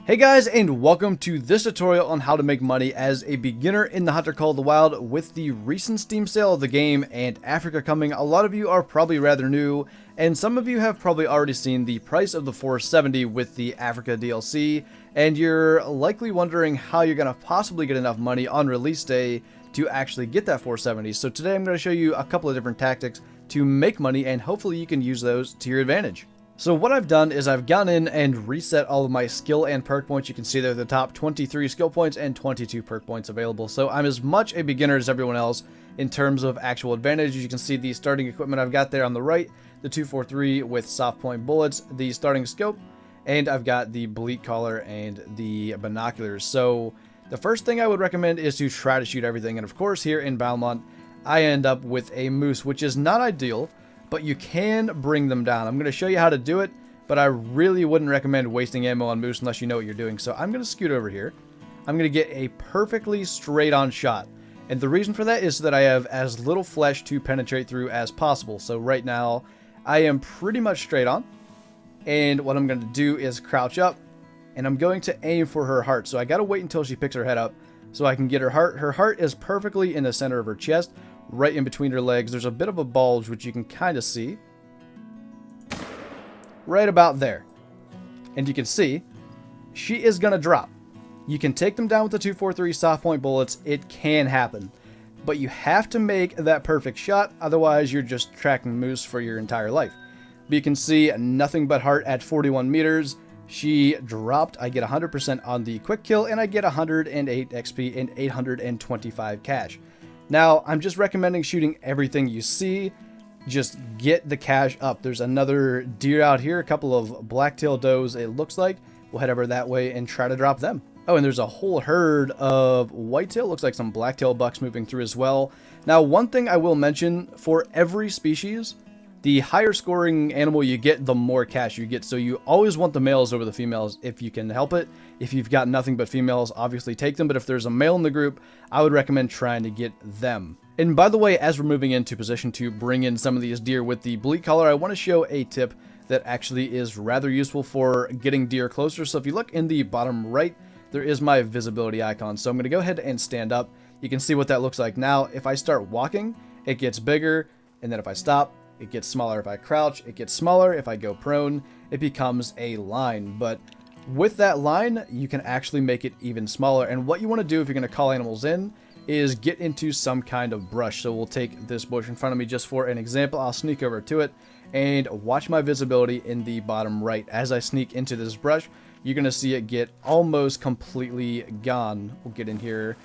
Hey guys, and welcome to this tutorial on how to make money as a beginner in the Hunter Call of the Wild. With the recent Steam sale of the game and Africa coming, a lot of you are probably rather new, and some of you have probably already seen the price of the 470 with the Africa DLC, and you're likely wondering how you're going to possibly get enough money on release day to actually get that 470. So today I'm going to show you a couple of different tactics to make money, and hopefully you can use those to your advantage. So what I've done is I've gone in and reset all of my skill and perk points. You can see there the top 23 skill points and 22 perk points available. So I'm as much a beginner as everyone else in terms of actual advantage. As you can see, the starting equipment I've got there on the right, the 243 with soft point bullets, the starting scope, and I've got the bleat collar and the binoculars. So the first thing I would recommend is to try to shoot everything. And of course, here in Valmont, I end up with a moose, which is not ideal, but you can bring them down. I'm going to show you how to do it, but I really wouldn't recommend wasting ammo on moose unless you know what you're doing. So I'm going to scoot over here. I'm going to get a perfectly straight on shot. And the reason for that is that I have as little flesh to penetrate through as possible. So right now, I am pretty much straight on. And what I'm going to do is crouch up, and I'm going to aim for her heart. So I got to wait until she picks her head up so I can get her heart. Her heart is perfectly in the center of her chest, right in between her legs. There's a bit of a bulge, which you can kind of see. Right about there. And you can see, she is going to drop. You can take them down with the 243 soft point bullets. It can happen. But you have to make that perfect shot, otherwise you're just tracking moose for your entire life. But you can see nothing but heart at 41 meters. She dropped. I get 100% on the quick kill, and I get 108 XP and 825 cash. Now, I'm just recommending shooting everything you see. Just get the cash up. There's another deer out here, a couple of black-tailed does, it looks like. We'll head over that way and try to drop them. Oh, and there's a whole herd of whitetail. Looks like some black-tail bucks moving through as well. Now, one thing I will mention, for every species, the higher scoring animal you get, the more cash you get. So you always want the males over the females if you can help it. If you've got nothing but females, obviously take them. But if there's a male in the group, I would recommend trying to get them. And by the way, as we're moving into position to bring in some of these deer with the bleat collar, I want to show a tip that actually is rather useful for getting deer closer. So if you look in the bottom right, there is my visibility icon. So I'm going to go ahead and stand up. You can see what that looks like now. If I start walking, it gets bigger. And then if I stop, it gets smaller. If I crouch, it gets smaller. If I go prone, it becomes a line. But with that line, you can actually make it even smaller. And what you want to do if you're going to call animals in is get into some kind of brush. So we'll take this bush in front of me just for an example. I'll sneak over to it and watch my visibility in the bottom right. As I sneak into this brush, you're going to see it get almost completely gone. We'll get in here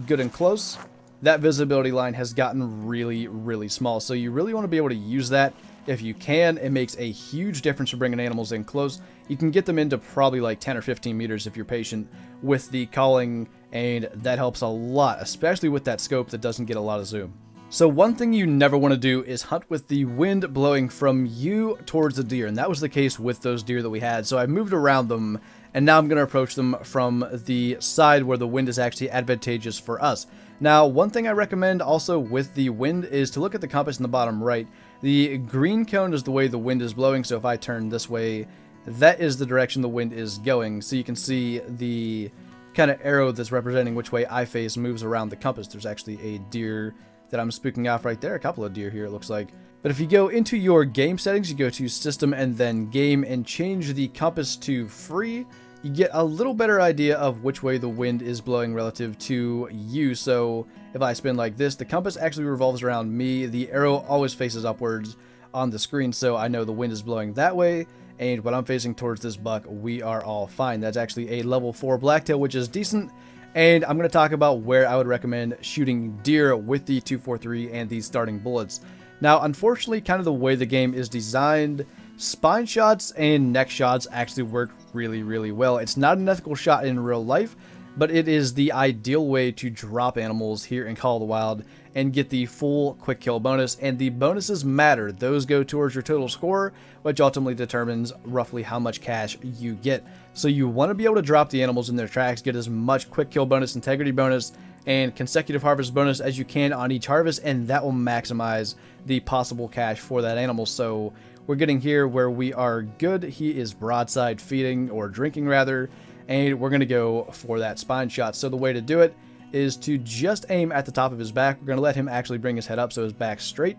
good and close. That visibility line has gotten really, really small. So you really want to be able to use that if you can. It makes a huge difference for bringing animals in close. You can get them into probably like 10 or 15 meters if you're patient with the calling, and that helps a lot, especially with that scope that doesn't get a lot of zoom. So one thing you never want to do is hunt with the wind blowing from you towards the deer, and that was the case with those deer that we had. So I moved around them, and now I'm going to approach them from the side where the wind is actually advantageous for us. Now, one thing I recommend also with the wind is to look at the compass in the bottom right. The green cone is the way the wind is blowing, so if I turn this way, that is the direction the wind is going. So you can see the kind of arrow that's representing which way I face moves around the compass. There's actually a deer that I'm spooking off right there. A couple of deer here, it looks like. But if you go into your game settings, you go to System and then Game and change the compass to free, you get a little better idea of which way the wind is blowing relative to you. So if I spin like this, the compass actually revolves around me. The arrow always faces upwards on the screen, so I know the wind is blowing that way. And when I'm facing towards this buck, we are all fine. That's actually a level 4 blacktail, which is decent. And I'm going to talk about where I would recommend shooting deer with the 243 and these starting bullets. Now, unfortunately, kind of the way the game is designed, spine shots and neck shots actually work really, really well. It's not an ethical shot in real life, but it is the ideal way to drop animals here in Call of the Wild and get the full quick kill bonus. And the bonuses matter. Those go towards your total score, which ultimately determines roughly how much cash you get. So you want to be able to drop the animals in their tracks, get as much quick kill bonus, integrity bonus, and consecutive harvest bonus as you can on each harvest, and that will maximize the possible cash for that animal. So we're getting here where we are good. He is broadside feeding, or drinking rather, and we're going to go for that spine shot. So the way to do it is to just aim at the top of his back. We're going to let him actually bring his head up so his back's straight.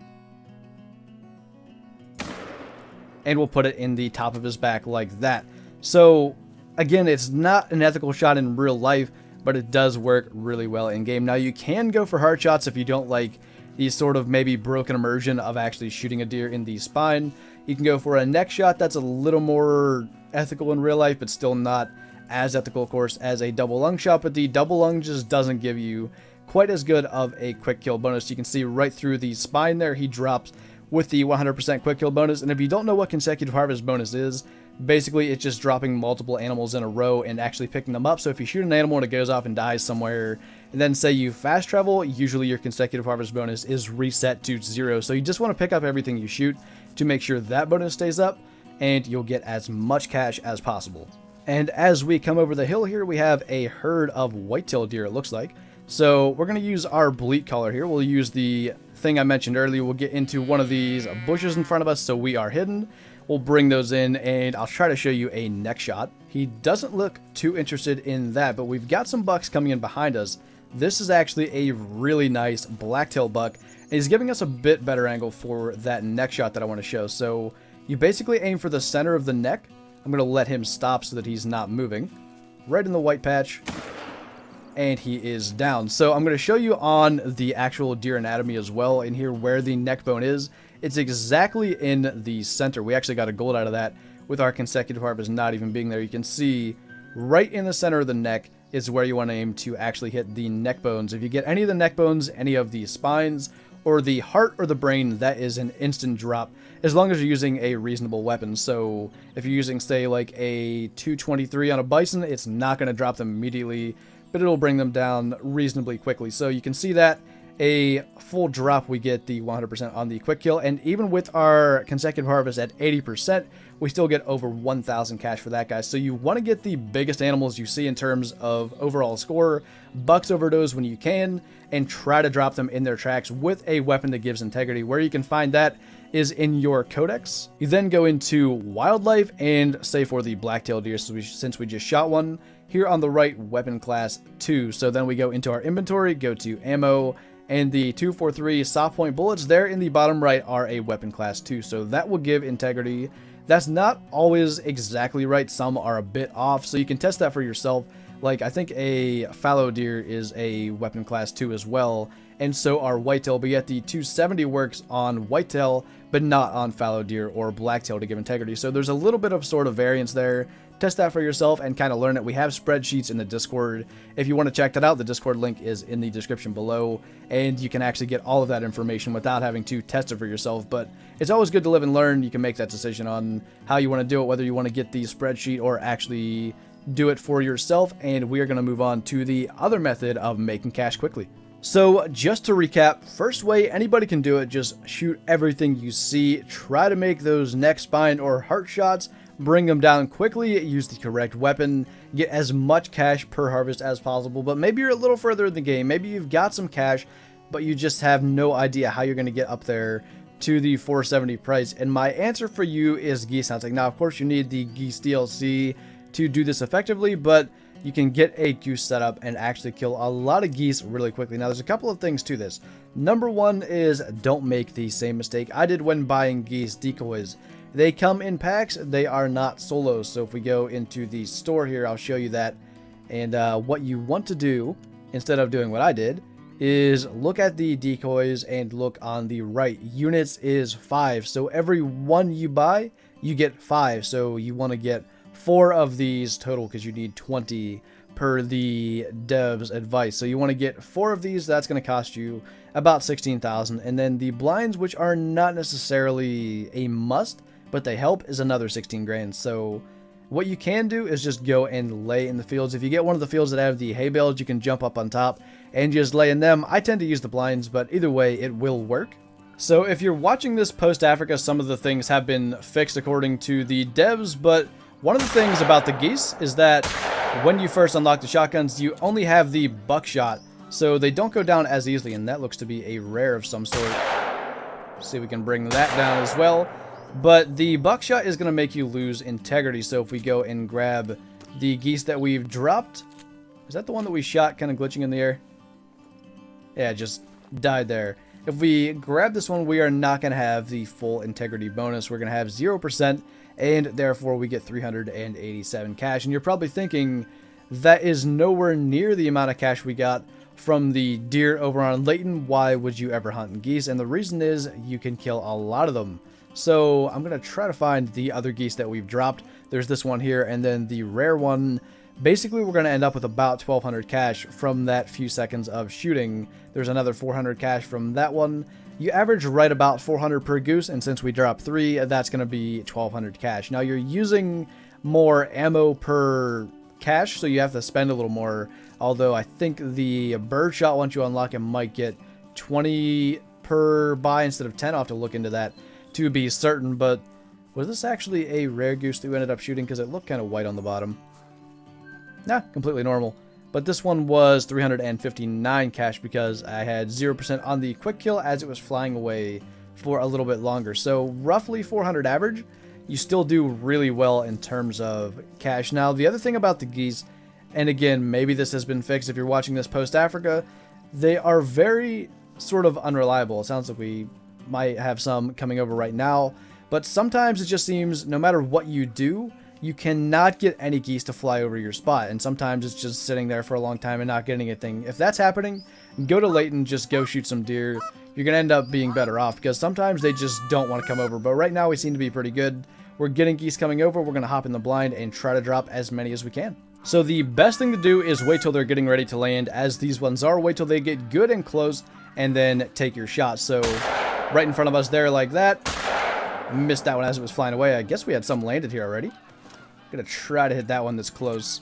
And we'll put it in the top of his back like that. So again, it's not an ethical shot in real life, but it does work really well in game. Now you can go for heart shots if you don't like the sort of maybe broken immersion of actually shooting a deer in the spine. You can go for a neck shot. That's a little more ethical in real life, but still not as ethical, of course, as a double lung shot. But the double lung just doesn't give you quite as good of a quick kill bonus. You can see right through the spine there, he drops with the 100% quick kill bonus. And if you don't know what consecutive harvest bonus is, basically it's just dropping multiple animals in a row and actually picking them up. So if you shoot an animal and it goes off and dies somewhere, and then say you fast travel, usually your consecutive harvest bonus is reset to 0. So you just want to pick up everything you shoot to make sure that bonus stays up, and you'll get as much cash as possible. And as we come over the hill here, we have a herd of white-tailed deer, it looks like. So we're going to use our bleat collar here. We'll use the thing I mentioned earlier. We'll get into one of these bushes in front of us so we are hidden. We'll bring those in, and I'll try to show you a neck shot. He doesn't look too interested in that, but we've got some bucks coming in behind us. This is actually a really nice black-tailed buck, and he's giving us a bit better angle for that neck shot that I want to show. So you basically aim for the center of the neck. I'm going to let him stop so that he's not moving. Right in the white patch. And he is down. So I'm going to show you on the actual deer anatomy as well in here where the neck bone is. It's exactly in the center. We actually got a gold out of that with our consecutive harvest not even being there. You can see right in the center of the neck is where you want to aim to actually hit the neck bones. If you get any of the neck bones, any of the spines, or the heart or the brain, that is an instant drop, as long as you're using a reasonable weapon. So if you're using, say, like a 223 on a bison, it's not going to drop them immediately, but it'll bring them down reasonably quickly. So you can see that a full drop, we get the 100% on the quick kill, and even with our consecutive harvest at 80%, we still get over 1,000 cash for that guy. So you want to get the biggest animals you see in terms of overall score, bucks over those when you can, and try to drop them in their tracks with a weapon that gives integrity. Where you can find that is in your codex. You then go into wildlife and say for the black-tailed deer, since we just shot one, here on the right, weapon class 2. So then we go into our inventory, go to ammo, and the 243 soft point bullets there in the bottom right are a weapon class 2. So that will give integrity. That's not always exactly right. Some are a bit off, so you can test that for yourself. Like, I think a fallow deer is a weapon class 2 as well, and so are whitetail, but yet the 270 works on whitetail, but not on fallow deer or blacktail to give integrity. So there's a little bit of sort of variance there. Test that for yourself and kind of learn it. We have spreadsheets in the Discord. If you want to check that out, the Discord link is in the description below, and you can actually get all of that information without having to test it for yourself. But it's always good to live and learn. You can make that decision on how you want to do it, whether you want to get the spreadsheet or actually do it for yourself. And we are going to move on to the other method of making cash quickly. So just to recap, first way anybody can do it, just shoot everything you see. Try to make those neck, spine, or heart shots. Bring them down quickly, use the correct weapon, get as much cash per harvest as possible. But maybe you're a little further in the game. Maybe you've got some cash, but you just have no idea how you're going to get up there to the 470 price. And my answer for you is geese hunting. Now, of course, you need the geese DLC to do this effectively, but you can get a goose setup and actually kill a lot of geese really quickly. Now, there's a couple of things to this. Number one is don't make the same mistake I did when buying geese decoys. They come in packs, they are not solos. So if we go into the store here, I'll show you that. And what you want to do, instead of doing what I did, is look at the decoys and look on the right. Units is 5. So every one you buy, you get 5. So you want to get 4 of these total because you need 20 per the dev's advice. So you want to get 4 of these. That's going to cost you about 16,000. And then the blinds, which are not necessarily a must, but they help, is another 16 grand. So what you can do is just go and lay in the fields. If you get one of the fields that have the hay bales, you can jump up on top and just lay in them. I tend to use the blinds, but either way, it will work. So if you're watching this post-Africa, some of the things have been fixed according to the devs, but one of the things about the geese is that when you first unlock the shotguns, you only have the buckshot, so they don't go down as easily, and that looks to be a rare of some sort. See if we can bring that down as well. But the buckshot is going to make you lose integrity. So if we go and grab the geese that we've dropped. Is that the one that we shot kind of glitching in the air? Yeah, just died there. If we grab this one, we are not going to have the full integrity bonus. We're going to have 0%, and therefore we get 387 cash. And you're probably thinking, that is nowhere near the amount of cash we got from the deer over on Layton. Why would you ever hunt geese? And the reason is you can kill a lot of them. So I'm going to try to find the other geese that we've dropped. There's this one here, and then the rare one. Basically, we're going to end up with about 1,200 cash from that few seconds of shooting. There's another 400 cash from that one. You average right about 400 per goose, and since we drop 3, that's going to be 1,200 cash. Now, you're using more ammo per cash, so you have to spend a little more. Although, I think the bird shot, once you unlock it, might get 20 per buy instead of 10. I'll have to look into that to be certain. But was this actually a rare goose that we ended up shooting? Because it looked kind of white on the bottom. Nah, completely normal. But this one was 359 cash because I had 0% on the quick kill as it was flying away for a little bit longer. So roughly 400 average. You still do really well in terms of cash. Now, the other thing about the geese, and again, maybe this has been fixed if you're watching this post-Africa, they are very sort of unreliable. It sounds like we might have some coming over right now. But sometimes it just seems no matter what you do, you cannot get any geese to fly over your spot, and sometimes it's just sitting there for a long time and not getting anything. If that's happening, go to Layton, just go shoot some deer. You're going to end up being better off, because sometimes they just don't want to come over. But right now we seem to be pretty good. We're getting geese coming over. We're going to hop in the blind and try to drop as many as we can. So the best thing to do is wait till they're getting ready to land, as these ones are. Wait till they get good and close, and then take your shot. So right in front of us there like that. Missed that one as it was flying away. I guess we had some landed here already. Gonna try to hit that one that's close.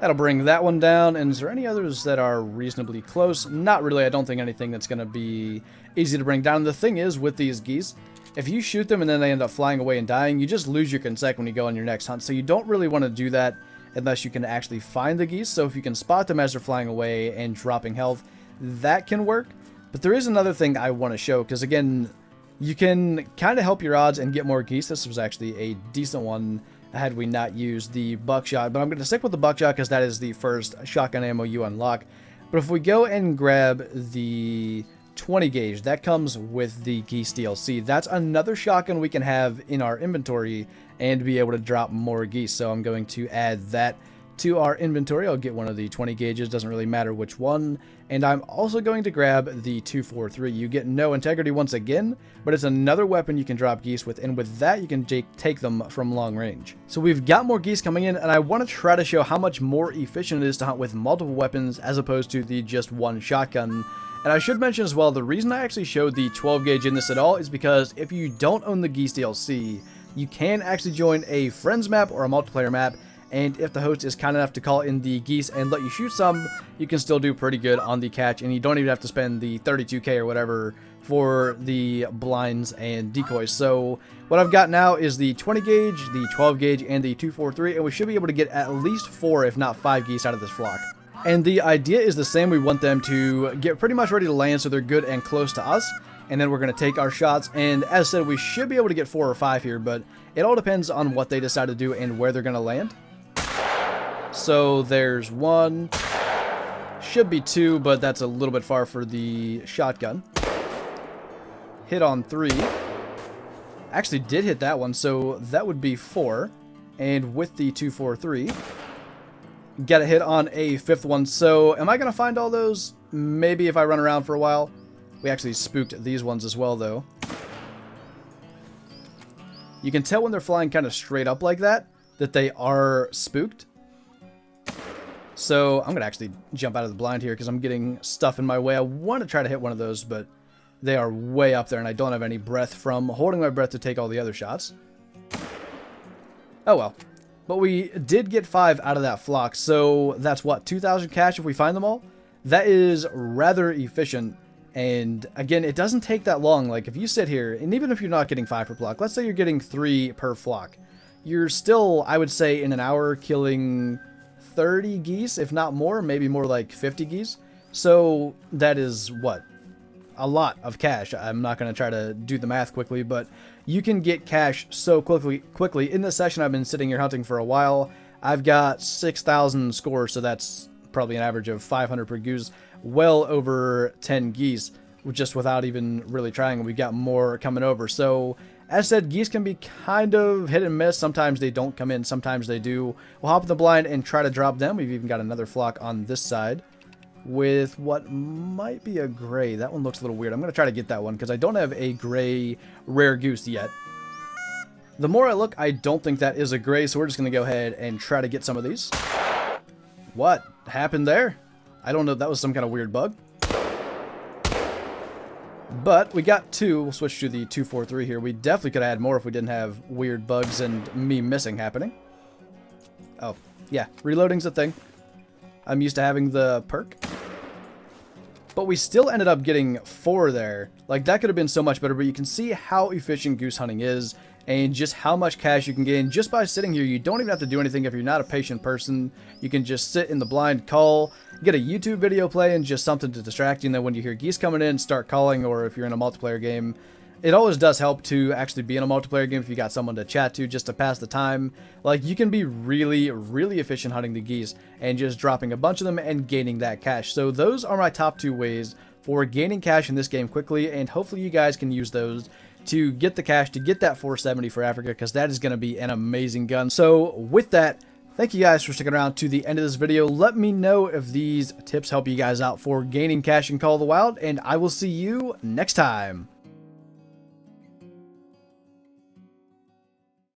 That'll bring that one down. And is there any others that are reasonably close? Not really. I don't think anything that's gonna be easy to bring down. The thing is with these geese, if you shoot them and then they end up flying away and dying, you just lose your consec when you go on your next hunt. So you don't really want to do that unless you can actually find the geese. So if you can spot them as they're flying away and dropping health, that can work. But there is another thing I want to show, because again, you can kind of help your odds and get more geese. This was actually a decent one had we not used the buckshot. But I'm going to stick with the buckshot because that is the first shotgun ammo you unlock. But if we go and grab the 20 gauge, that comes with the geese DLC. That's another shotgun we can have in our inventory and be able to drop more geese. So I'm going to add that to our inventory. I'll get one of the 20 gauges, doesn't really matter which one. And I'm also going to grab the 243. You get no integrity once again, but it's another weapon you can drop geese with, and with that you can take them from long range. So we've got more geese coming in, and I want to try to show how much more efficient it is to hunt with multiple weapons as opposed to the just one shotgun. And I should mention as well, the reason I actually showed the 12 gauge in this at all is because if you don't own the geese DLC, you can actually join a friends map or a multiplayer map. And if the host is kind enough to call in the geese and let you shoot some, you can still do pretty good on the catch. And you don't even have to spend the 32k or whatever for the blinds and decoys. So what I've got now is the 20 gauge, the 12 gauge, and the 243. And we should be able to get at least 4, if not 5 geese out of this flock. And the idea is the same. We want them to get pretty much ready to land so they're good and close to us. And then we're going to take our shots. And as said, we should be able to get 4 or 5 here. But it all depends on what they decide to do and where they're going to land. So there's 1, should be 2, but that's a little bit far for the shotgun. Hit on 3. Actually did hit that one, so that would be 4. And with the 243, get a hit on a 5th one. So am I going to find all those? Maybe if I run around for a while. We actually spooked these ones as well, though. You can tell when they're flying kind of straight up like that they are spooked. So I'm going to actually jump out of the blind here because I'm getting stuff in my way. I want to try to hit one of those, but they are way up there and I don't have any breath from holding my breath to take all the other shots. Oh well. But we did get 5 out of that flock, so that's what, 2,000 cash if we find them all? That is rather efficient, and again, it doesn't take that long. Like if you sit here, and even if you're not getting 5 per flock, let's say you're getting 3 per flock, you're still, I would say, in an hour killing 30 geese, if not more, maybe more like 50 geese. So that is what? A lot of cash. I'm not going to try to do the math quickly, but you can get cash so quickly. In this session, I've been sitting here hunting for a while. I've got 6,000 scores, so that's probably an average of 500 per goose, well over 10 geese, just without even really trying. We've got more coming over. So as said, geese can be kind of hit and miss. Sometimes they don't come in, sometimes they do. We'll hop in the blind and try to drop them. We've even got another flock on this side with what might be a gray. That one looks a little weird. I'm going to try to get that one because I don't have a gray rare goose yet. The more I look, I don't think that is a gray, so we're just going to go ahead and try to get some of these. What happened there? I don't know. That was some kind of weird bug. But we got 2. We'll switch to the 243 here. We definitely could have had more if we didn't have weird bugs and me missing happening. Oh, yeah. Reloading's a thing. I'm used to having the perk. But we still ended up getting 4 there. Like, that could have been so much better, but you can see how efficient goose hunting is and just how much cash you can gain just by sitting here. You don't even have to do anything if you're not a patient person. You can just sit in the blind, call, get a YouTube video playing, just something to distract you, and then when you hear geese coming in, start calling, or if you're in a multiplayer game. It always does help to actually be in a multiplayer game if you got someone to chat to just to pass the time. Like, you can be really, really efficient hunting the geese and just dropping a bunch of them and gaining that cash. So those are my top 2 ways for gaining cash in this game quickly, and hopefully you guys can use those to get the cash, to get that 470 for Africa, because that is going to be an amazing gun. So with that, thank you guys for sticking around to the end of this video. Let me know if these tips help you guys out for gaining cash in Call of the Wild, and I will see you next time.